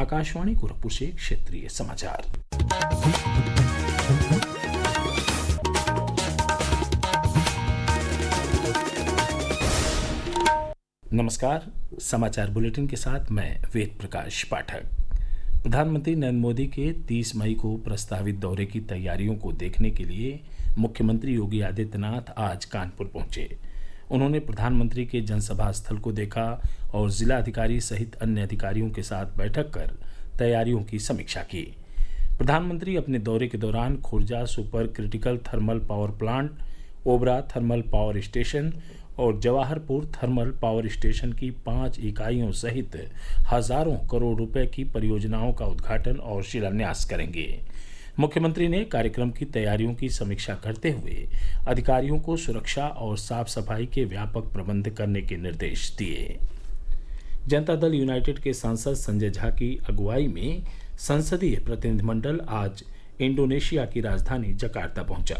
आकाशवाणी गोरखपुर से क्षेत्रीय समाचार। नमस्कार, समाचार बुलेटिन के साथ मैं वेद प्रकाश पाठक। प्रधानमंत्री नरेंद्र मोदी के 30 मई को प्रस्तावित दौरे की तैयारियों को देखने के लिए मुख्यमंत्री योगी आदित्यनाथ आज कानपुर पहुंचे। उन्होंने प्रधानमंत्री के जनसभा स्थल को देखा और जिलाधिकारी सहित अन्य अधिकारियों के साथ बैठक कर तैयारियों की समीक्षा की। प्रधानमंत्री अपने दौरे के दौरान Khurja super critical thermal power plant, Obra thermal power station और जवाहरपुर थर्मल पावर स्टेशन की 5 इकाइयों सहित हजारों करोड़ रुपए की परियोजनाओं का उद्घाटन और शिलान्यास करेंगे। मुख्यमंत्री ने कार्यक्रम की तैयारियों की समीक्षा करते हुए अधिकारियों को सुरक्षा और साफ सफाई के व्यापक प्रबंध करने के निर्देश दिए। जनता दल यूनाइटेड के सांसद संजय झा की अगुवाई में संसदीय प्रतिनिधिमंडल आज इंडोनेशिया की राजधानी जकार्ता पहुंचा।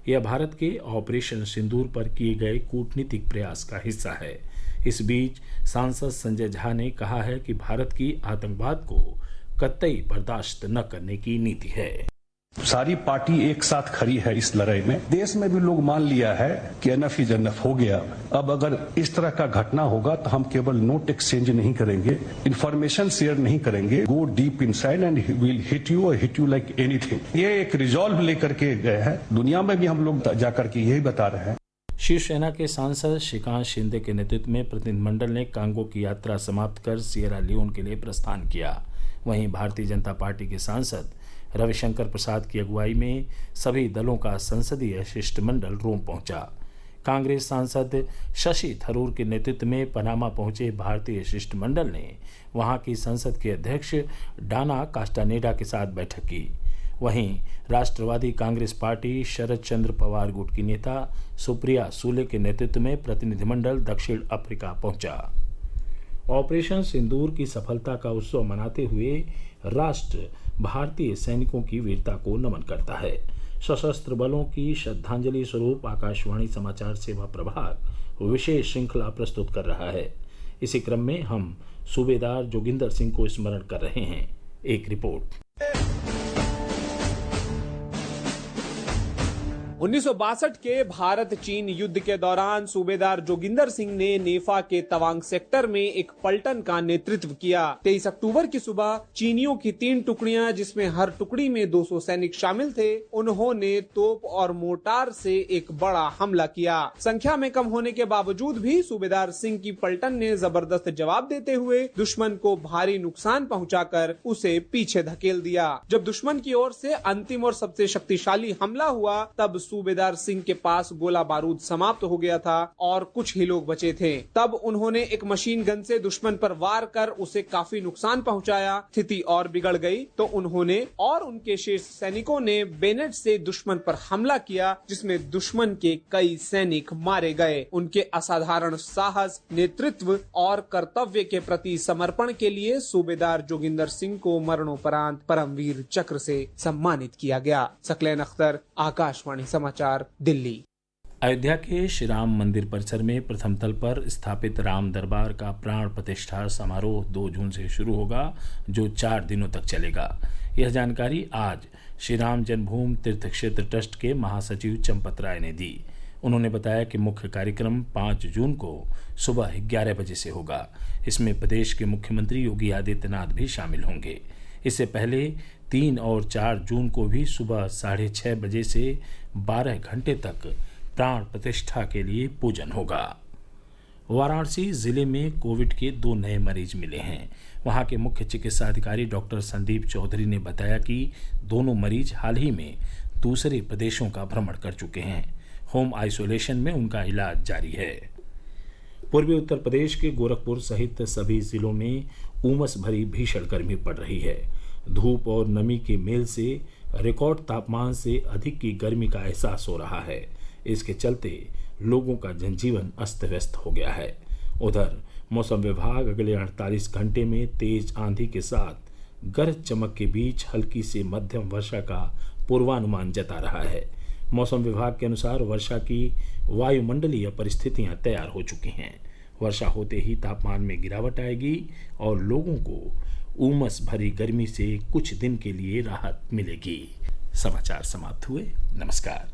यह भारत के ऑपरेशन सिंदूर पर किए गए कूटनीतिक प्रयास का हिस्सा है। इस बीच सांसद संजय झा ने कहा है कि भारत की आतंकवाद को कतई बर्दाश्त न करने की नीति है। सारी पार्टी एक साथ खड़ी है इस लड़ाई में। देश में भी लोग मान लिया है कि एनफ इज एनफ हो गया। अब अगर इस तरह का घटना होगा तो हम केवल नोट एक्सचेंज नहीं करेंगे, इंफॉर्मेशन शेयर नहीं करेंगे, go deep inside and will hit you और हिट यू लाइक एनीथिंग। ये एक रिजॉल्व लेकर के गए हैं। दुनिया में भी हम लोग जाकर के यही बता रहे हैं। शिवसेना के सांसद श्रीकांत शिंदे के नेतृत्व में प्रतिनिधिमंडल ने कांगो की यात्रा समाप्त कर सिएरा लियोन के लिए प्रस्थान किया। वहीं भारतीय जनता पार्टी के सांसद रविशंकर प्रसाद की अगुवाई में सभी दलों का संसदीय शिष्टमंडल रोम पहुंचा। कांग्रेस सांसद शशि थरूर के नेतृत्व में पनामा पहुंचे भारतीय शिष्टमंडल ने वहां की संसद के अध्यक्ष डाना कास्टानेडा के साथ बैठक की। वहीं राष्ट्रवादी कांग्रेस पार्टी शरद चंद्र पवार गुट की नेता सुप्रिया सूले के नेतृत्व में प्रतिनिधिमंडल दक्षिण अफ्रीका पहुंचा। ऑपरेशन सिंदूर की सफलता का उत्सव मनाते हुए राष्ट्र भारतीय सैनिकों की वीरता को नमन करता है। सशस्त्र बलों की श्रद्धांजलि स्वरूप आकाशवाणी समाचार सेवा प्रभाग विशेष श्रृंखला प्रस्तुत कर रहा है। इसी क्रम में हम सूबेदार जोगिंदर सिंह को स्मरण कर रहे हैं। एक रिपोर्ट। 1962 के भारत चीन युद्ध के दौरान सूबेदार जोगिंदर सिंह ने नेफा के तवांग सेक्टर में एक पलटन का नेतृत्व किया। 23 अक्टूबर की सुबह चीनियों की 3 टुकड़ियां, जिसमें हर टुकड़ी में 200 सैनिक शामिल थे, उन्होंने तोप और मोर्टार से एक बड़ा हमला किया। संख्या में कम होने के बावजूद भी सूबेदार सिंह की पलटन ने जबरदस्त जवाब देते हुए दुश्मन को भारी नुकसान पहुंचाकर उसे पीछे धकेल दिया। जब दुश्मन की ओर से अंतिम और सबसे शक्तिशाली हमला हुआ, तब सूबेदार सिंह के पास गोला बारूद समाप्त हो गया था और कुछ ही लोग बचे थे। तब उन्होंने एक मशीन गन से दुश्मन पर वार कर उसे काफी नुकसान पहुंचाया। स्थिति और बिगड़ गई तो उन्होंने और उनके शेष सैनिकों ने बेनेट से दुश्मन पर हमला किया, जिसमें दुश्मन के कई सैनिक मारे गए। उनके असाधारण साहस, नेतृत्व और कर्तव्य के प्रति समर्पण के लिए सूबेदार जोगिंदर सिंह को मरणोपरांत परमवीर चक्र से सम्मानित किया गया। सकलैन अख्तर, आकाशवाणी समाचार, दिल्ली। अयोध्या के श्री राम मंदिर परिसर में प्रथम तल पर स्थापित राम दरबार का प्राण प्रतिष्ठा समारोह 2 जून से शुरू होगा, जो 4 दिनों तक चलेगा। यह जानकारी आज श्री राम जन्मभूमि तीर्थ क्षेत्र ट्रस्ट के महासचिव चंपत राय ने दी। उन्होंने बताया कि मुख्य कार्यक्रम 5 जून को सुबह 11 बजे से होगा। इसमें प्रदेश के मुख्यमंत्री योगी आदित्यनाथ भी शामिल होंगे। इससे पहले 3 और 4 जून को भी सुबह 6:30 बजे से 12 घंटे तक प्राण प्रतिष्ठा के लिए पूजन होगा। वाराणसी जिले में कोविड के 2 नए मरीज मिले हैं। वहां के मुख्य चिकित्सा अधिकारी डॉक्टर संदीप चौधरी ने बताया कि दोनों मरीज हाल ही में दूसरे प्रदेशों का भ्रमण कर चुके हैं। होम आइसोलेशन में उनका इलाज जारी है। पूर्वी उत्तर प्रदेश के गोरखपुर सहित सभी जिलों में उमस भरी भीषण गर्मी पड़ रही है। धूप और नमी के मेल से रिकॉर्ड तापमान से अधिक की गर्मी का एहसास हो रहा है। इसके चलते लोगों का जनजीवन अस्त व्यस्त हो गया है। उधर मौसम विभाग अगले 48 घंटे में तेज आंधी के साथ गरज चमक के बीच हल्की से मध्यम वर्षा का पूर्वानुमान जता रहा है। मौसम विभाग के अनुसार वर्षा की वायुमंडलीय परिस्थितियां तैयार हो चुकी हैं। वर्षा होते ही तापमान में गिरावट आएगी और लोगों को उमस भरी गर्मी से कुछ दिन के लिए राहत मिलेगी। समाचार समाप्त हुए। नमस्कार।